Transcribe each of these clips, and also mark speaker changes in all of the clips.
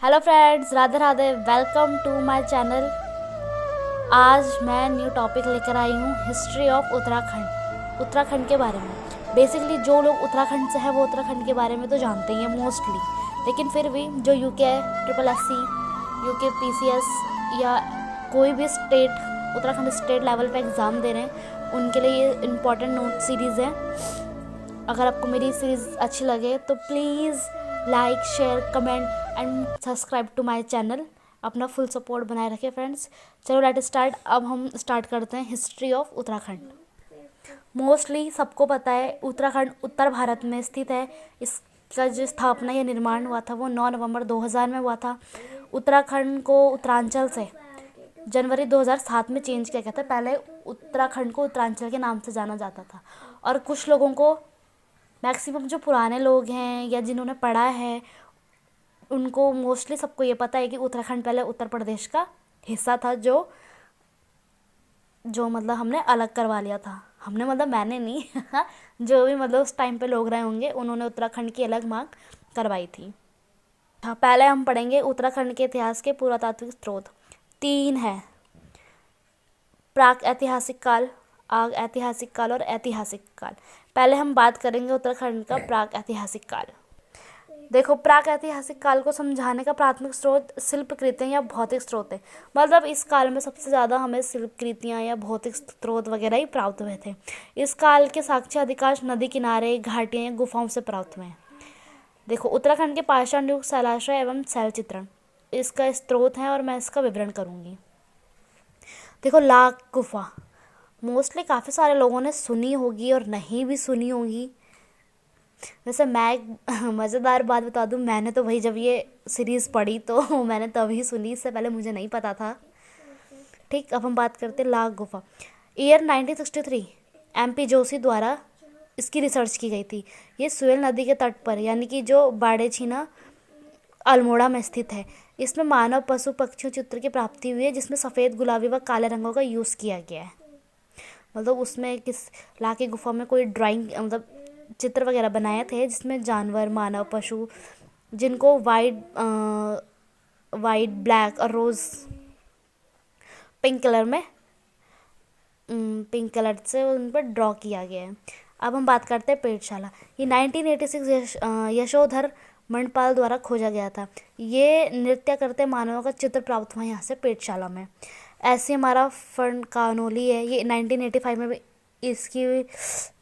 Speaker 1: Hello friends, Radhe Radhe. Welcome to my channel. आज मैं new topic लेकर आई हूँ, हिस्ट्री ऑफ उत्तराखंड के बारे में। बेसिकली जो लोग उत्तराखंड से हैं वो उत्तराखंड के बारे में तो जानते ही हैं मोस्टली, लेकिन फिर भी जो UK triple S C, UK PCS या कोई भी स्टेट उत्तराखंड स्टेट लेवल पे एग्ज़ाम दे रहे हैं उनके लिए ये इम्पॉर्टेंट नोट सीरीज़ है। अगर आपको मेरी सीरीज़ अच्छी लगे तो please like, share, comment and subscribe to my channel. अपना फुल सपोर्ट बनाए रखें फ्रेंड्स। चलो लेट स्टार्ट। अब हम स्टार्ट करते हैं हिस्ट्री ऑफ उत्तराखंड। मोस्टली सबको पता है उत्तराखंड उत्तर भारत में स्थित है। इसका जो स्थापना या निर्माण हुआ था वो 9 नवंबर 2000 में हुआ था। उत्तराखंड को उत्तरांचल से जनवरी 2007 में चेंज किया गया था। पहले उत्तराखंड को उत्तरांचल के नाम से जाना जाता था। और कुछ लोगों को, मैक्सिमम जो पुराने लोग हैं या जिन्होंने पढ़ा है, उनको मोस्टली सबको ये पता है कि उत्तराखंड पहले उत्तर प्रदेश का हिस्सा था, जो मतलब हमने अलग करवा लिया था। हमने मतलब मैंने नहीं जो भी मतलब उस टाइम पे लोग रहे होंगे उन्होंने उत्तराखंड की अलग मांग करवाई थी। हाँ, पहले हम पढ़ेंगे उत्तराखंड के इतिहास के पुरातात्विक स्रोत। 3 है: प्राक ऐतिहासिक काल, आग ऐतिहासिक काल और ऐतिहासिक काल। पहले हम बात करेंगे उत्तराखंड का प्राक ऐतिहासिक काल। देखो, प्राक ऐतिहासिक काल को समझाने का प्राथमिक स्रोत शिल्पकृतियाँ या भौतिक स्रोत है। मतलब इस काल में सबसे ज़्यादा हमें शिल्पकृतियाँ या भौतिक स्रोत वगैरह ही प्राप्त हुए थे। इस काल के साक्ष्य अधिकांश नदी किनारे, घाटियाँ या गुफाओं से प्राप्त हुए हैं। देखो, उत्तराखंड के पाषाण युग शैलाश्रय एवं शैल चित्रण इसका स्रोत है और मैं इसका विवरण करूँगी। देखो, लाख गुफा मोस्टली काफ़ी सारे लोगों ने सुनी होगी और नहीं भी सुनी होगी। वैसे मैं एक मज़ेदार बात बता दूं, मैंने तो भाई जब ये सीरीज़ पढ़ी तो मैंने तभी सुनी, इससे पहले मुझे नहीं पता था। ठीक, अब हम बात करते हैं लाख गुफा। ईयर 1963 MP जोशी द्वारा इसकी रिसर्च की गई थी। ये सुएल नदी के तट पर, यानी कि जो बाड़ेछीना अल्मोड़ा में स्थित है। इसमें मानव, पशु, पक्षियों चित्र की प्राप्ति हुई है, जिसमें सफ़ेद, गुलाबी व काले रंगों का यूज़ किया गया है। मतलब उसमें किस लाख की गुफा में कोई ड्राइंग, मतलब चित्र वगैरह बनाए थे जिसमें जानवर, मानव, पशु, जिनको वाइट, ब्लैक और रोज़ पिंक कलर से उन पर ड्रॉ किया गया है। अब हम बात करते हैं पेटशाला। ये 1986 यशोधर मंडपाल द्वारा खोजा गया था। ये नृत्य करते मानवों का चित्र प्राप्त हुआ यहाँ से पेटशाला में। ऐसे हमारा फंड कानोली है, ये 1985 में भी इसकी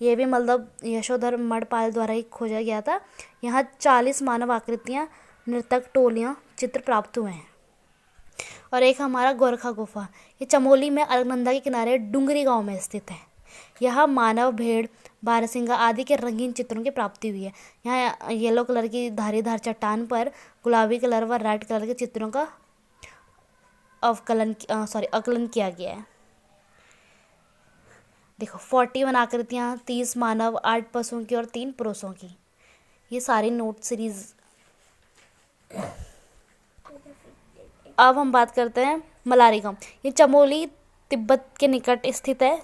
Speaker 1: ये भी मतलब यशोधर मंडपाल द्वारा ही खोजा गया था। यहाँ 40 मानव आकृतियाँ, नृतक टोलियाँ, चित्र प्राप्त हुए हैं। और एक हमारा गोरखा गुफा, ये चमोली में अलकनंदा के किनारे डुंगरी गांव में स्थित है। यहाँ मानव, भेड़, बारहसिंगा आदि के रंगीन चित्रों की प्राप्ति हुई है। यहाँ येलो कलर की धारीदार चट्टान पर गुलाबी कलर व रेड कलर के चित्रों का आकलन किया गया है। देखो, 41 आकृतियाँ, 30 मानव, 8 पशुओं की और 3 पुरुषों की। ये सारी नोट सीरीज। अब हम बात करते हैं मलारी गांव। ये चमोली तिब्बत के निकट स्थित है।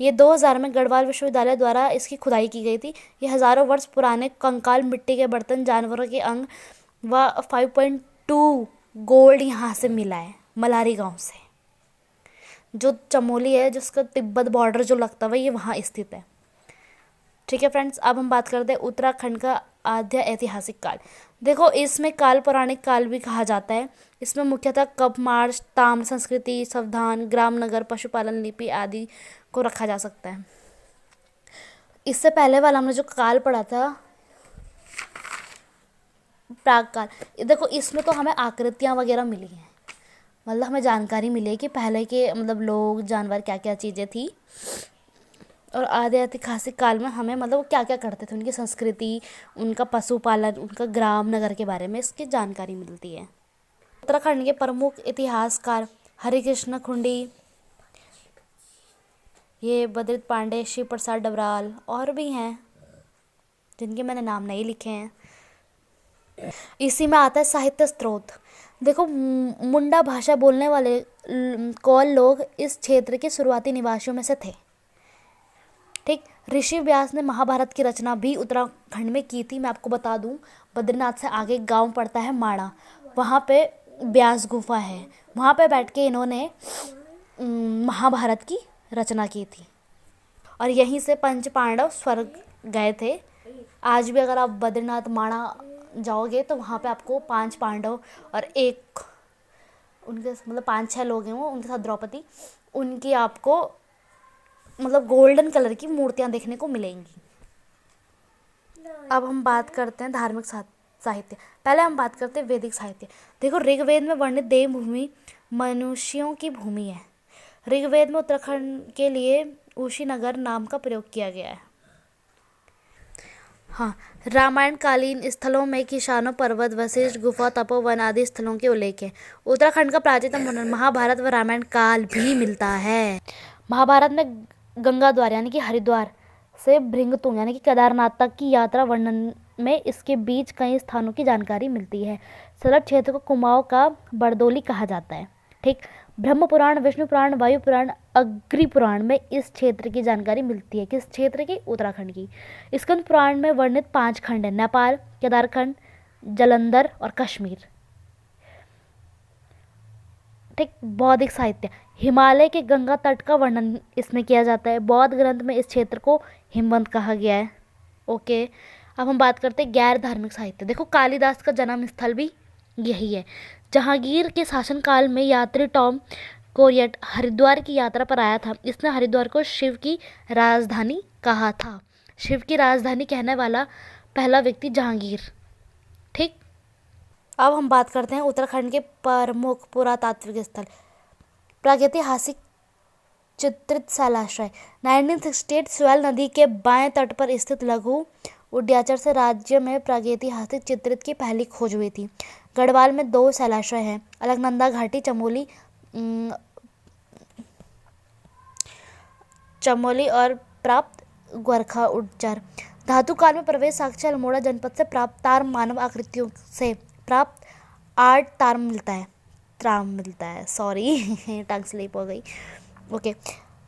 Speaker 1: ये 2000 में गढ़वाल विश्वविद्यालय द्वारा इसकी खुदाई की गई थी। ये हज़ारों वर्ष पुराने कंकाल, मिट्टी के बर्तन, जानवरों के अंग व 5.2 गोल्ड यहाँ से मिला है मलारी गांव से। जो चमोली है, जिसका तिब्बत बॉर्डर जो लगता है, ये वहाँ स्थित है। ठीक है फ्रेंड्स, अब हम बात करते हैं उत्तराखंड का आद्य ऐतिहासिक काल। देखो, इसमें काल पौराणिक काल भी कहा जाता है। इसमें मुख्यतः कप मार्च, ताम्र संस्कृति, संविधान, ग्राम नगर, पशुपालन, लिपि आदि को रखा जा सकता है। इससे पहले वाला हमने जो काल पढ़ा था, प्राक काल, देखो इसमें तो हमें आकृतियाँ वगैरह मिली हैं। मतलब हमें जानकारी मिली है कि पहले के मतलब लोग, जानवर, क्या क्या चीज़ें थी। और आदि ऐतिहासिक काल में हमें मतलब वो क्या क्या करते थे, उनकी संस्कृति, उनका पशुपालन, उनका ग्राम नगर के बारे में इसकी जानकारी मिलती है। उत्तराखंड के प्रमुख इतिहासकार हरिकृष्ण खुंडी, ये बद्रित पांडे, शिव प्रसाद डबराल और भी हैं जिनके मैंने नाम नहीं लिखे हैं। इसी में आता है साहित्य स्रोत। देखो, मुंडा भाषा बोलने वाले कौल लोग इस क्षेत्र के शुरुआती निवासियों में से थे। ठीक, ऋषि व्यास ने महाभारत की रचना भी उत्तराखंड में की थी। मैं आपको बता दूं, बद्रीनाथ से आगे गांव पड़ता है माणा। वहाँ पे ब्यास गुफा है, वहाँ पे बैठ के इन्होंने महाभारत की रचना की थी। और यहीं से पंच पांडव स्वर्ग गए थे। आज भी अगर आप बद्रीनाथ माणा जाओगे तो वहाँ पे आपको 5 पांडव और एक उनके मतलब 5-6 लोग हैं वो, उनके साथ द्रौपदी, उनकी आपको मतलब गोल्डन कलर की मूर्तियाँ देखने को मिलेंगी। अब हम बात करते हैं धार्मिक साहित्य। पहले हम बात करते हैं वैदिक साहित्य। देखो, ऋग्वेद में वर्णित देवभूमि मनुष्यों की भूमि है। ऋग्वेद में उत्तराखंड के लिए ऊशीनगर नाम का प्रयोग किया गया है। हाँ, रामायण कालीन स्थलों में किशानो पर्वत, वशिष्ठ गुफा, तपोवन आदि स्थलों के उल्लेख है। उत्तराखंड का प्राचीनतम वर्णन महाभारत व रामायण काल भी मिलता है। महाभारत में गंगा द्वार यानी कि हरिद्वार से भृंगतुंग यानी कि केदारनाथ तक की यात्रा वर्णन में इसके बीच कई स्थानों की जानकारी मिलती है। सलट क्षेत्र को कुमाऊं का बरदोली कहा जाता है। ठीक, ब्रह्म पुराण, विष्णु पुराण, वायु पुराण, अग्नि पुराण में इस क्षेत्र की जानकारी मिलती है। किस क्षेत्र की? उत्तराखंड की। स्कंद पुराण में वर्णित 5 खंड है: नेपाल, केदारखंड, जालंधर और कश्मीर। ठीक, बौद्धिक साहित्य। हिमालय के गंगा तट का वर्णन इसमें किया जाता है। बौद्ध ग्रंथ में इस क्षेत्र को हिमवंत कहा गया है। ओके, अब हम बात करते हैं गैर धार्मिक साहित्य। देखो, कालिदास का जन्म स्थल भी यही है। जहांगीर के शासनकाल में यात्री टॉम कोरियट हरिद्वार की यात्रा पर आया था। इसने हरिद्वार को शिव की राजधानी कहा था। शिव की राजधानी कहने वाला पहला व्यक्ति जहांगीर। ठीक, अब हम बात करते हैं उत्तराखंड के प्रमुख पुरातात्विक स्थल। प्रागैतिहासिक चित्रित शैलाश्रय। 1968 स्वेल नदी के बाएं तट पर स्थित लघु उड्याचर से राज्य में प्रागैतिहासिक चित्रित की पहली खोज हुई थी। गढ़वाल में 2 शैलाश्रय हैं: अलकनंदा घाटी, चमोली और प्राप्त ग्वारखा उड्डचर। धातु काल में प्रवेश साक्ष्य अल्मोड़ा जनपद से प्राप्त तार मानव आकृतियों से प्राप्त 8 त्राम मिलता है। सॉरी टंग स्लिप हो गई। ओके,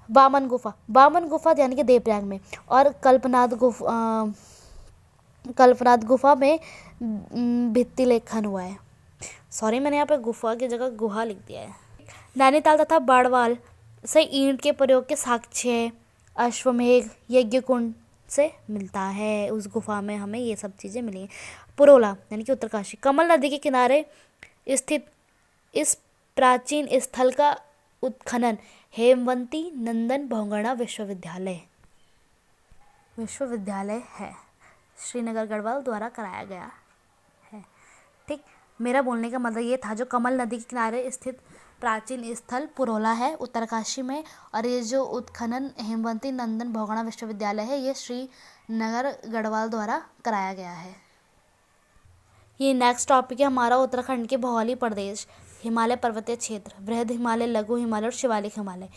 Speaker 1: बामन गुफा यानी कि देवप्रयाग में, और कल्पनाथ गुफा में भित्ति लेखन हुआ है। सॉरी, मैंने यहाँ पे गुफा की जगह गुहा लिख दिया है। नैनीताल तथा बाड़वाल से ईंट के प्रयोग के साक्ष्य अश्वमेध यज्ञ कुंड से मिलता है। उस गुफा में हमें ये सब चीज़ें मिली हैं। पुरोला यानी कि उत्तरकाशी। कमल नदी के किनारे स्थित इस प्राचीन स्थल का उत्खनन हेमवती नंदन बहुगुणा विश्वविद्यालय है, श्रीनगर गढ़वाल द्वारा कराया गया है। ठीक, मेरा बोलने का मतलब ये था, जो कमल नदी के किनारे स्थित प्राचीन स्थल पुरोला है उत्तरकाशी में, और ये जो उत्खनन हेमवती नंदन बहुगुणा विश्वविद्यालय है, ये श्रीनगर गढ़वाल द्वारा कराया गया है। ये नेक्स्ट टॉपिक है हमारा उत्तराखंड के भौगोलिक प्रदेश। हिमालय पर्वतीय क्षेत्र, बृहद हिमालय, लघु हिमालय और शिवालिक हिमालय।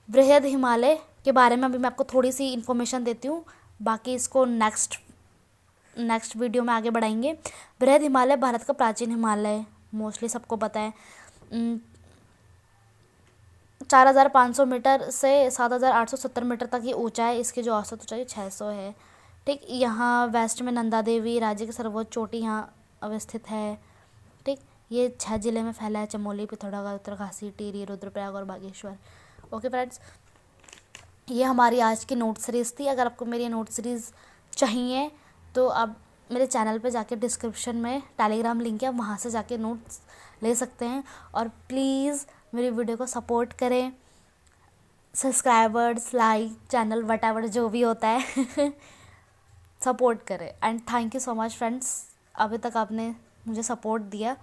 Speaker 1: बृहद हिमालय के बारे में अभी मैं आपको थोड़ी सी इन्फॉर्मेशन देती हूँ, बाकी इसको नेक्स्ट वीडियो में आगे बढ़ाएंगे। बृहद हिमालय भारत का प्राचीन हिमालय, मोस्टली सबको पता है। 4500 मीटर से 7870 मीटर तक ये ऊंचा है। इसकी जो औसत ऊंचाई 600 है। ठीक, यहाँ वेस्ट में नंदा देवी राज्य की सर्वोच्च चोटी यहाँ अवस्थित है। ठीक, ये 6 जिले में फैला है: चमोली, पिथौरागढ़, उत्तरकाशी, टिहरी, रुद्रप्रयाग और बागेश्वर। ओके फ्रेंड्स, ये हमारी आज की नोट सीरीज़ थी। अगर आपको मेरी नोट सीरीज़ चाहिए तो आप मेरे चैनल पे जाके डिस्क्रिप्शन में टेलीग्राम लिंक है, वहाँ से जाके नोट्स ले सकते हैं। और प्लीज़ मेरी वीडियो को सपोर्ट करें, सब्सक्राइबर्स, लाइक, चैनल व्हाटएवर जो भी होता है सपोर्ट करें। And thank you so much friends, अभी तक आपने मुझे सपोर्ट दिया,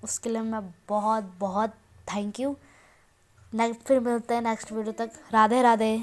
Speaker 1: उसके लिए मैं बहुत बहुत थैंक यू। फिर मिलते हैं नेक्स्ट वीडियो तक। राधे राधे।